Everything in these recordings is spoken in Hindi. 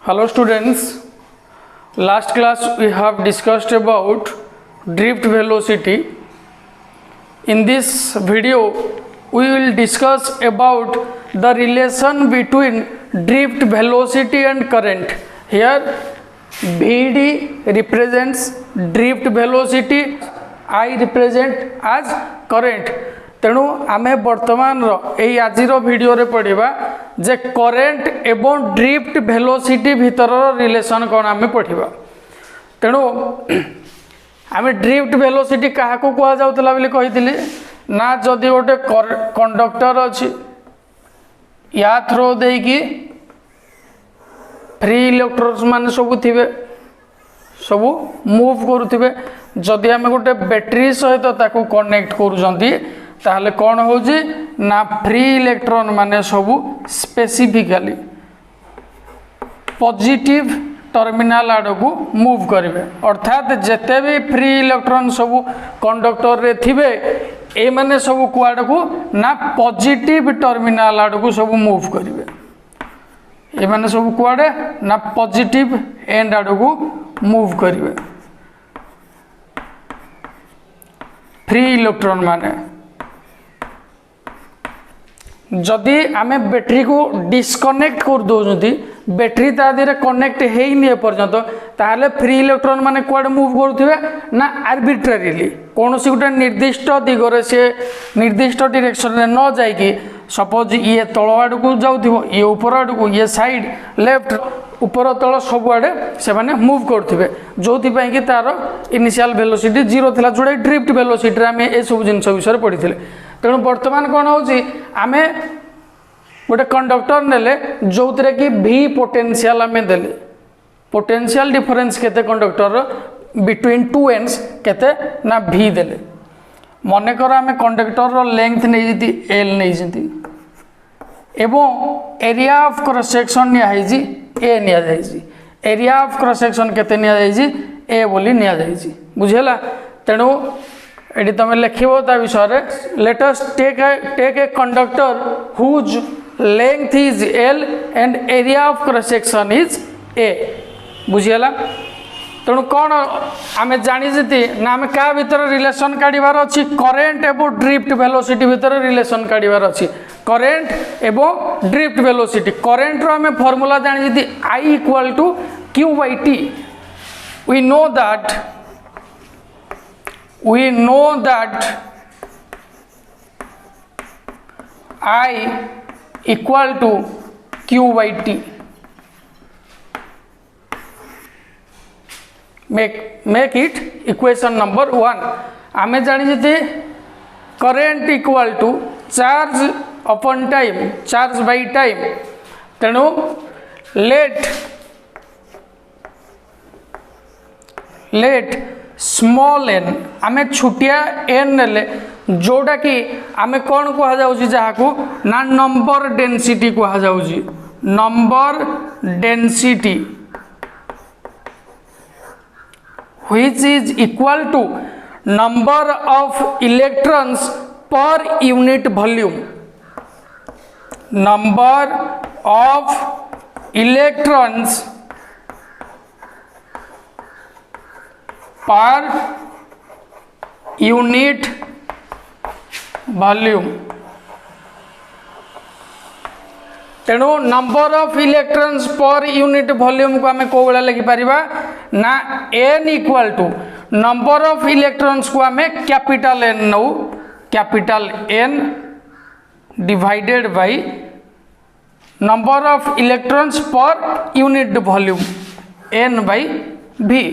Hello students, last class we have discussed about drift velocity. In this video we will discuss about the relation between drift velocity and current. Here Vd represents drift velocity, I represent as current. तेणु आमे वर्तमान यही आज वीडियो रे पढ़िबा जे करेंट एवं ड्रिफ्ट वेलोसिटी भीतर रिलेशन कौन आमे पढ़िबा। तेणु आमे ड्रिफ्ट वेलोसिटी क्या कह जाउतला बोली कहितली ना, जदि गोटे कंडक्टर अछि या थ्रो देकी फ्री इलेक्ट्रॉन्स मान सब थिबे, सब मूव करुथिबे। जदि आमे गोटे बैटरी सहित ताको कनेक्ट करूजंती ताहले कौन होजी ना, फ्री इलेक्ट्रॉन माने सबू स्पेसिफिकली पॉजिटिव टर्मिनल आड़ को मूव करेंगे। अर्थात जिते भी फ्री इलेक्ट्रॉन सबू कंडक्टर रे थिबे ए माने सबू कुआड़ को ना पॉजिटिव टर्मिनल आड़ को सबू मूव करेंगे। ए माने सबू कुआड़े ना पॉजिटिव एंड आड़ को मूव करेंगे फ्री इलेक्ट्रॉन माने। जदि आमे बैटरी को डिस्कनेक्ट कर दौरान बैटरी ता देहरे कनेक्ट है पर्यंत ताहले फ्री इलेक्ट्रॉन माने कुआडे मूव करुथिबे ना आर्बिट्रारीली कौन सी गोटे निर्दिष्ट दिगरे से निर्दिष्ट डायरेक्शन रे न जाइकी, सपोज ये तल आड़ को जाउथिबो, ये ऊपर आड़ को, ये साइड लेफ्ट ऊपर तल सब आड़े से माने मूव करुथिबे, जोथि पई कि तार इनिशियल वेलोसिटी 0 थिला, जोडे ड्रिफ्ट वेलोसिटी आमे ए सब जिंस विषय पढ़िथिले। तेणु बर्तमान कौन होची आमे गोटे कंडक्टर नेले जो कि भी पोटेंशियल आमे देले, पोटेंशियल डिफरेंस केते कंडक्टर बिटवीन टू एंड्स केते ना भी देले। मने कर आमे कंडक्टर रो लेंथ नै जति एल नै जति एवं एरिया ऑफ क्रॉस सेक्शन निया है जी ए निया जाय जी, एरिया ऑफ क्रॉस सेक्शन केते निया जाय जी ए बोली निया जाय जी, बुझेला। तेणु एटी तुम लिखिबो ता विषय। Let us take a conductor whose length is L and area of cross section is A, बुझीगला। तेणु कौन आमे जानी जति ना आमे का भीतर रिलेशन काढिबार अछि, करेंट एवं ड्रिफ्ट वेलोसिटी भीतर रिलेशन काढिबार अछि, करेंट एवं ड्रिफ्ट वेलोसिटी। करेंट रो आमे फार्मूला जानी जति I equal to Q by T। we know that I equal to Q by T। make it equation number 1। आमे जानी जति current equal to charge upon time, charge by time. तेणु लेट स्मॉल एन आमे छुटिया एन नेले जोटा कि आमे कौन कह जाउची जहाकू ना नंबर डेंसिटी कह जाउची, number density which is equal to number of electrons per unit volume, number of electrons per unit volume। तेणु number of electrons per unit volume को आमे को बेला लिखि परिबा ना n equal to number of electrons को आमे कैपिटल N नौ, capital N divided by number of electrons per unit volume n by v।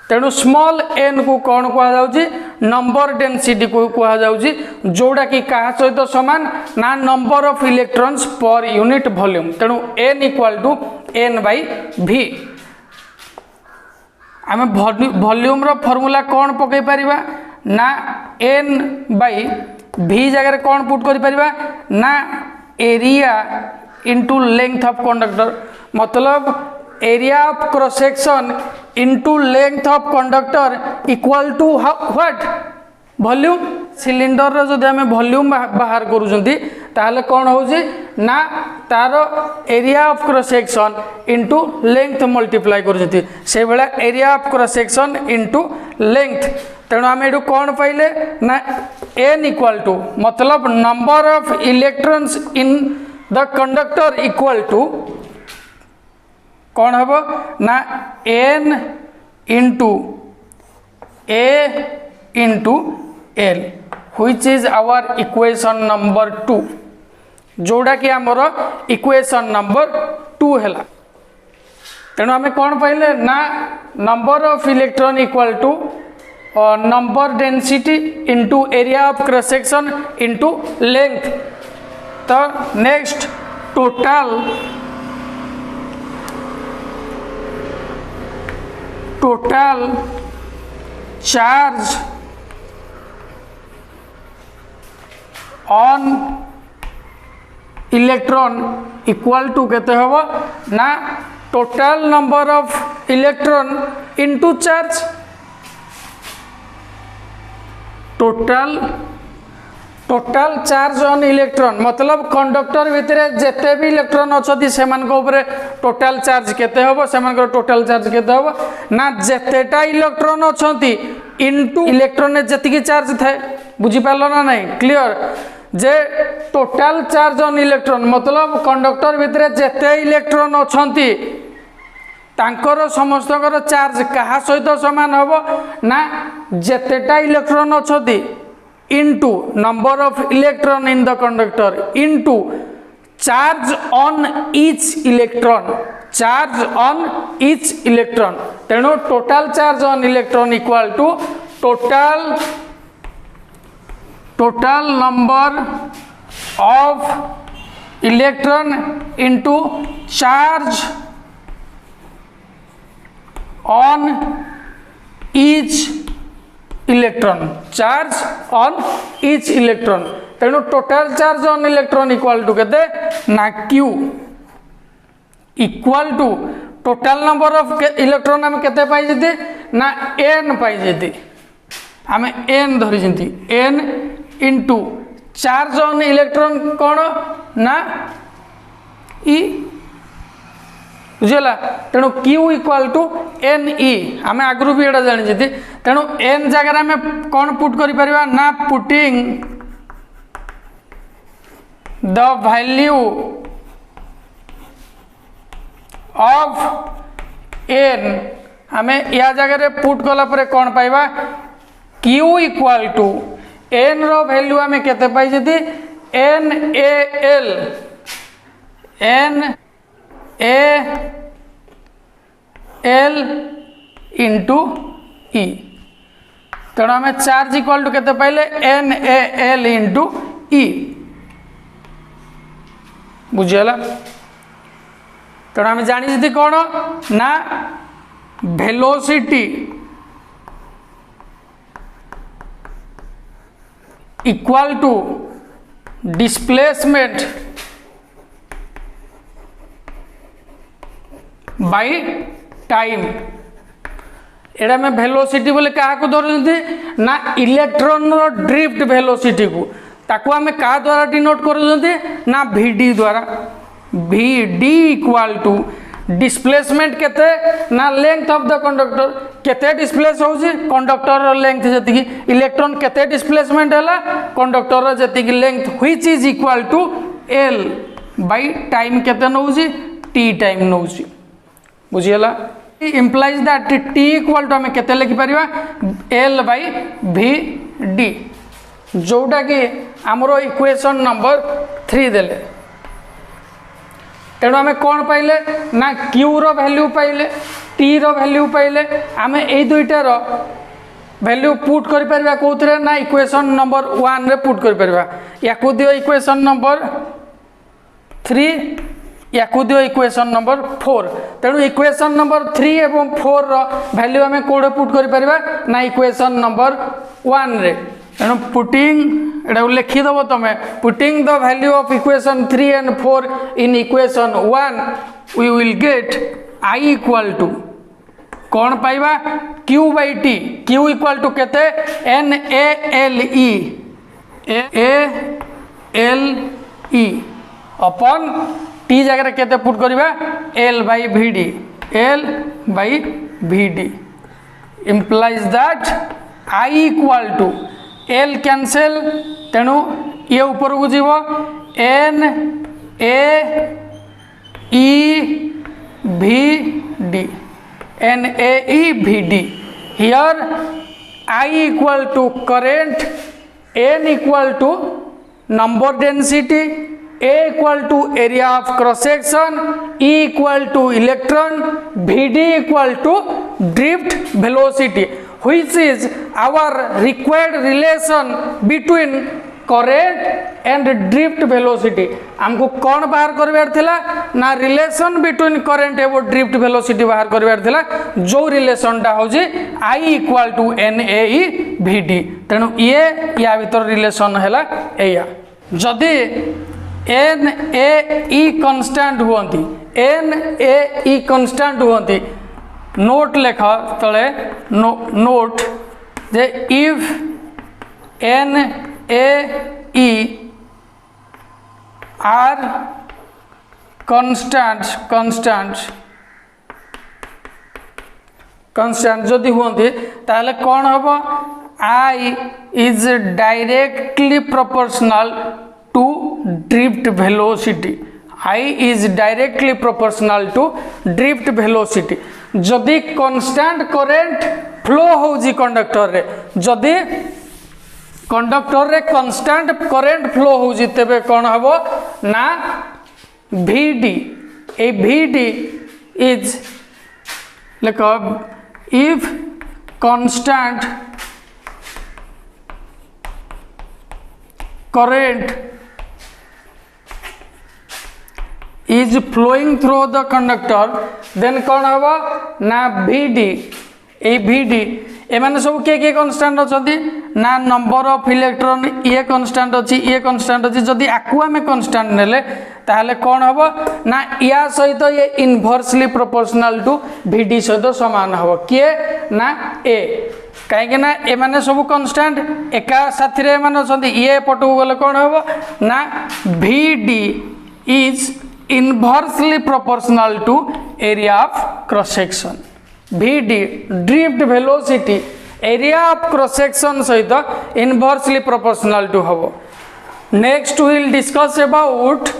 तेणु स्मॉल n को कौन कह जाउची, नंबर डेंसिटी को कह जाउची, जोड़ा कि कहा सहित समान ना number of electrons per unit volume. तेणु n equal to n by v। आमे वॉल्यूम रो फार्मूला कौन पकई परिबा ना n बाय v जगह कौन पुट करि परिबा ना area into length of conductor, मतलब area of cross section into length of conductor equal to what volume. Cylinder रो जदि आमे वॉल्यूम बाहर करूजंती ताहले कौन होउजी ना तार area of cross section into length multiply करजती से बेला area of cross section into length तेणु आम ये कौन पाइले ना n इक्वल टू मतलब number of electrons in the conductor equal to कौन हम ना n into a into l which is our equation number 2 जोड़ा कि आमर इक्वेशन नंबर 2 है तेणु आम कौन पाइले ना number of electron equal to number density into area of cross section into length तो next total charge on electron equal to केते हबो ना total number of electron into charge total charge on electron मतलब कंडक्टर भितर जेते भी इलेक्ट्रॉन अच्छी से टोटल चार्ज केते हबो से टोटल चार्ज केते हबो ना जेतेटा इलेक्ट्रॉन अच्छी इनटू इलेक्ट्रॉन जेतिकी चार्ज थाए बुझी पारलो ना नहीं clear J total charge on electron मतलब कंडक्टर भितर जेते इलेक्ट्रॉन अच्छी तांकर समस्तकर चार्ज कहा सहित समान हबो ना जेतेटा इलेक्ट्रॉन अच्छी into number of electron in the conductor into charge on each electron तेणु total charge on electron equal to total number of electron into charge on each electron तेणु total charge on electron equal to केते ना Q equal to total number of electron आम केते पाई जति ना n पाई जति आम n धरी जति n into charge on electron कौन ना E बुझेगा तेणु Q equal to n e आम आगु भी यहाँ जानी तेणु n जगह आम कौन पुट कर ना putting the value of n आम या जगह पुट कला कौन पाइबा Q इक्वल टू n रो वैल्यू आम केते पाई जति NaL इंटू E तेणु आम चार्ज इक्वल टू केते पाइले NaL इंटू E बुझीगला तेणु आम जानी कौन ना velocity equal to displacement by time एड़ा में वेलोसिटी बोले क्या धरती ना इलेक्ट्रॉन रो ड्रिफ्ट वेलोसिटी को ताकू आम क्या द्वारा डिनोट कर ना Vd द्वारा Vd इक्वल टू डिस्प्लेसमेंट केते ना लेंथ ऑफ द कंडक्टर केते डिस्प्लेस होउची कंडक्टर रो लेंथ जति इलेक्ट्रॉन केते डिस्प्लेसमेंट हैला कंडक्टर रो जति length which is equal to L by time केते नउची T टाइम नउची बुझीगला implies that T equal to आम केते लिखि परिबा L बाय Vd जोटा कि आमरो इक्वेशन नंबर 3 देले तेणु आम कौन पाइले ना Q रो वैल्यू पाइले T रो वैल्यू पाइले आम ए दुईटार वैल्यू पुट कर परिबा कोथरे ना इक्वेशन नंबर 1 रे पुट कर परिबा याकू दियो इक्वेशन नंबर 3 याकू दियो इक्वेशन नंबर 4 तेणु इक्वेशन नंबर 3 एवं 4 रो वैल्यू आम कोडे पुट कर परिबा ना इक्वेशन नंबर 1 रे तेणु पुटिंग एटा लिखिदेव तुम putting the value of equation 3 and 4 in equation 1 we will get I equal to कौन पाइबा Q by T Q equal to केते NaLe ई अपन टी जगह केते पुट करवा L by V D L by V D implies that I equal to L cancel तेणु ये ऊपर को जीव N A E V D N A E V D here I equal to current N equal to number density A equal to area of cross section E equal to electron Vd equal to drift velocity which is our required relation between current and drift velocity हमको कौन बाहर करवार थिला ना रिलेशन बिटवीन करंट एवं ड्रिफ्ट वेलोसिटी बाहर करवार थिला जो रिलेशन टा हो I equal to NAE VD तेणु ये या भीतर रिलेशन हैला एया जदि NAE कांस्टेंट हुअंती NAE कांस्टेंट हुअंती नोट लेख तले नोट जे इफ NAE are constant जदि हुअंती ताले कौन हम I is directly proportional to drift velocity I is directly proportional to drift velocity जदि constant current flow होउजी कंडक्टर रे जदि कंडक्टर रे constant current flow होउजी तेबे कौन हबो ना VD A VD is like if constant current is flowing through the conductor then कौन हबो ना VD ए VD एमाने सब के कांस्टेंट अछंती ना नंबर ऑफ इलेक्ट्रॉन ये कांस्टेंट अछि ये कांस्टेंट अछि जदि आकु हमें कांस्टेंट नेले ताहले कौन हबो ना या सहित ये इनवर्सली प्रोपोर्शनल टू VD सहित समान हबो के ना ए कहीं ना एमाने सब कांस्टेंट एका साथी रे माने अछंती ये पटु गले कौन हबो ना VD is inversely proportional to area of cross section VD drift velocity area of cross section सहित inversely proportional to हबो next we will discuss about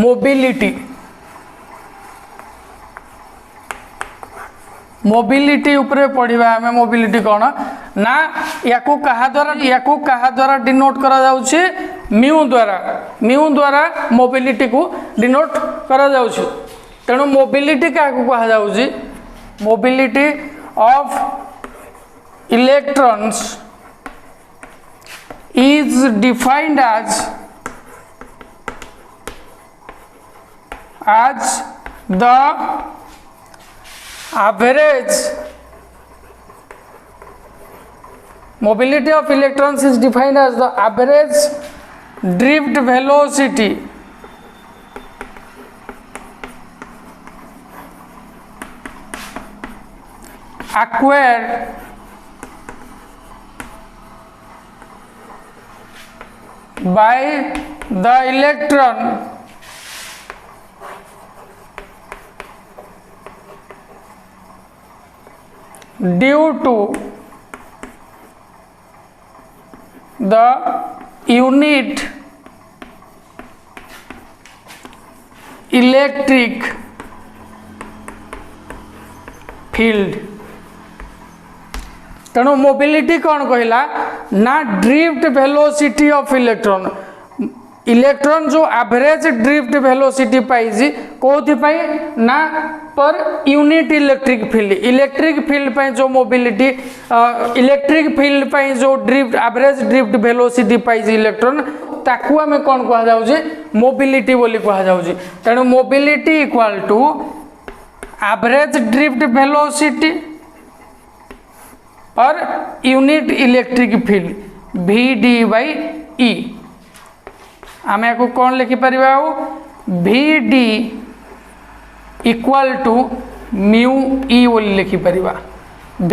mobility mobility उपरे पढ़िबा हमें मोबिलिटी कौन ना याकू कहा द्वारा डिनोट करा जाउछि म्यू द्वारा मोबिलिटी को डिनोट करा जाउछि तेणु मोबिलिटी का कहा जाउछि mobility of electrons is defined as the average mobility of electrons is defined as the average drift velocity acquired by the electron due to the unit electric field तेणु मोबिलिटी कौन कहला ना ड्रिफ्ट वेलोसिटी ऑफ इलेक्ट्रॉन जो एवरेज ड्रिफ्ट वेलोसिटी पाई कोथि पाई ना पर यूनिट इलेक्ट्रिक फील्ड पाई जो मोबिलिटी इलेक्ट्रिक फील्ड पाई जो drift average drift velocity pi electron ताकू आम कौन कह जाउछि मोबिलिटी बोली कह जाउछि तेणु mobility equal to average drift velocity और unit electric field VD by E आम या कौन लिखिपर VD equal to mu E बोली लिखिपर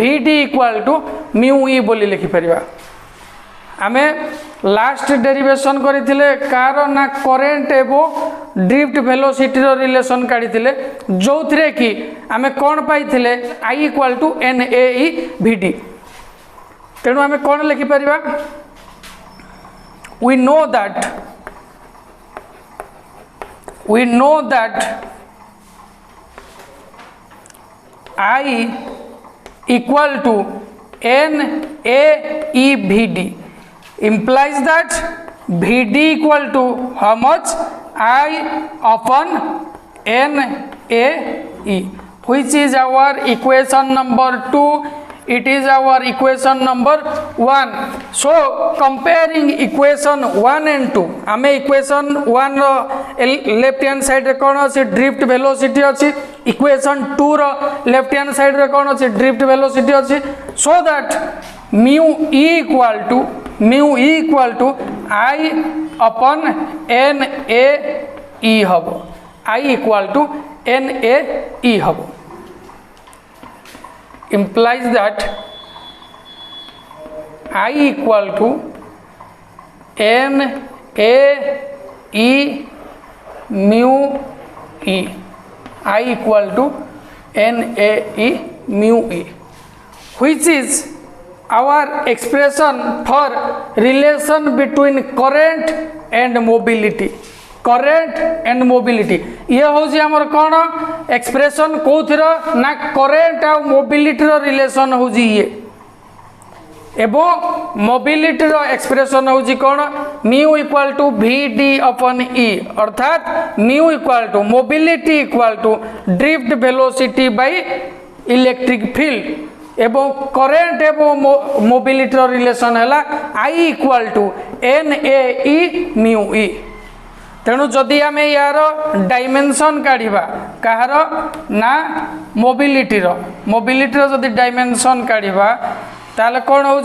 VD equal to mu E बोली लिखिपर आमे लास्ट डेरिवेशन करथिले कार ना करेंट एवं ड्रिफ्ट वेलोसिटी रो रिलेशन काढिथिले जोथरे कि आमे कोन पाइथिले I equal to NAE VD तेणु आमे कोन लिखि परिबा we know that I equal to NAEVD implies that VD equal to how much I upon NAE, which is our equation number 2. It is our equation number 1. So comparing equation 1 and 2 आमे equation 1 रो लेफ्ट हैंड साइड रे कोन अछि ड्रिफ्ट वेलोसिटी अछि equation 2 रो लेफ्ट हैंड साइड रे कोन अछि ड्रिफ्ट वेलोसिटी अछि so that mu E equal to I upon NAE हबो I equal to NAE हबो implies that I equal to NAE mu E. I equal to NAE mu E, which is our expression for relation between current and mobility. Current and mobility ये हूँ आमर कौन एक्सप्रेशन कौथर ना करेंट आ मोबिलिटी रो रिलेशन हूँ ये एवं मोबिलिटी रो एक्सप्रेशन हूँ कौन mu equal to VD upon E अर्थात mu equal to mobility equal to drift velocity by electric field एवं करेंट एवं मोबिलिटी रो रिलेशन है I equal to NAE mu E तेणु जदि आम यार डायमेंशन काढ़ा कहार ना मोबिलिटीर जदि डायमेंशन काढ़ा ताले कौन हो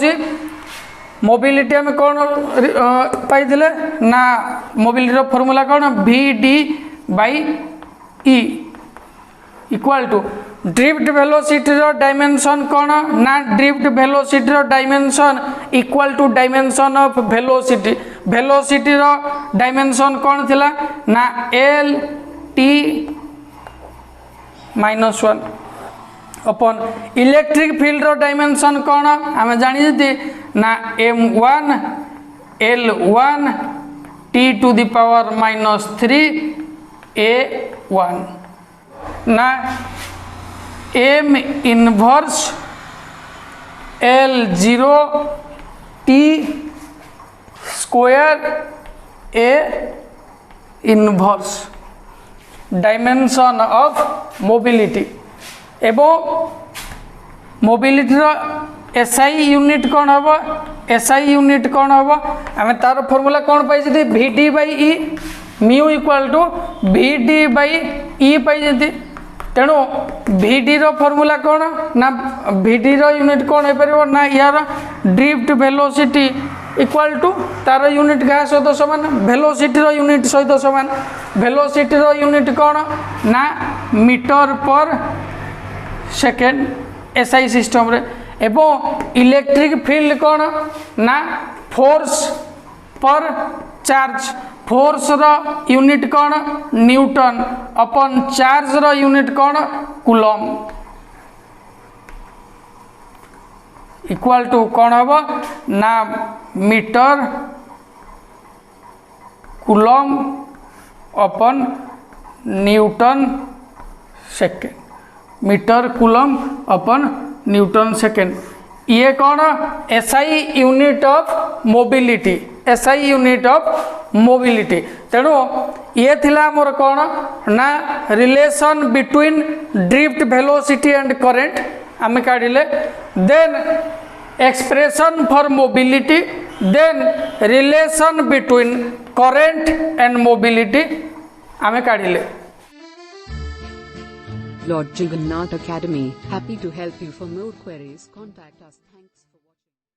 मोबिलिटी आम कौन पाई ना मोबिलिटीर फॉर्मूला कौन VD by E equal to drift वेलोसिटीर डायमेंशन कौन ना ड्रिफ्ट वेलोसिटीर dimension equal to dimension of velocity वेलोसिटीर डायमेंशन कौन थिला ना LT -1 अपन इलेक्ट्रिक फील्ड रो डायमेंशन कौन आम जानी ना M1 L1 T to the power -3 A1 ना M inverse L0 T square A inverse dimension of mobility एवं मोबिलिटीर SI यूनिट कौन हम SI यूनिट कौन हम आम तार फॉर्मूला कौन पाई VD by E mu equal to VD by E पाई तेणु VD रो फॉर्मूला कौन ना VD रो यूनिट कौन हो पार ना यार ड्रिफ्ट वेलोसिटी इक्वल टू तार यूनिट क्या सहित सामान वेलोसिटी रो यूनिट सहित सामान वेलोसिटी रो यूनिट कौन ना मीटर पर सेकेंड SI सिस्टम रे एवं इलेक्ट्रिक फील्ड कौन ना फोर्स पर चार्ज फोर्स रो यूनिट कौन न्यूटन अपन चार्ज रो यूनिट कौन कूलम इक्वल टू कौन हम ना metre coulomb upon newton second metre coulomb upon newton second ये कौन SI unit of mobility SI unit of mobility तेणु ये थिला मोर कौन ना relation between drift velocity and current आम काढ़ले then expression for mobility then relation between current and mobility आम काढ़ले Lord Jagannath Academy, happy to help you. For more queries, contact us.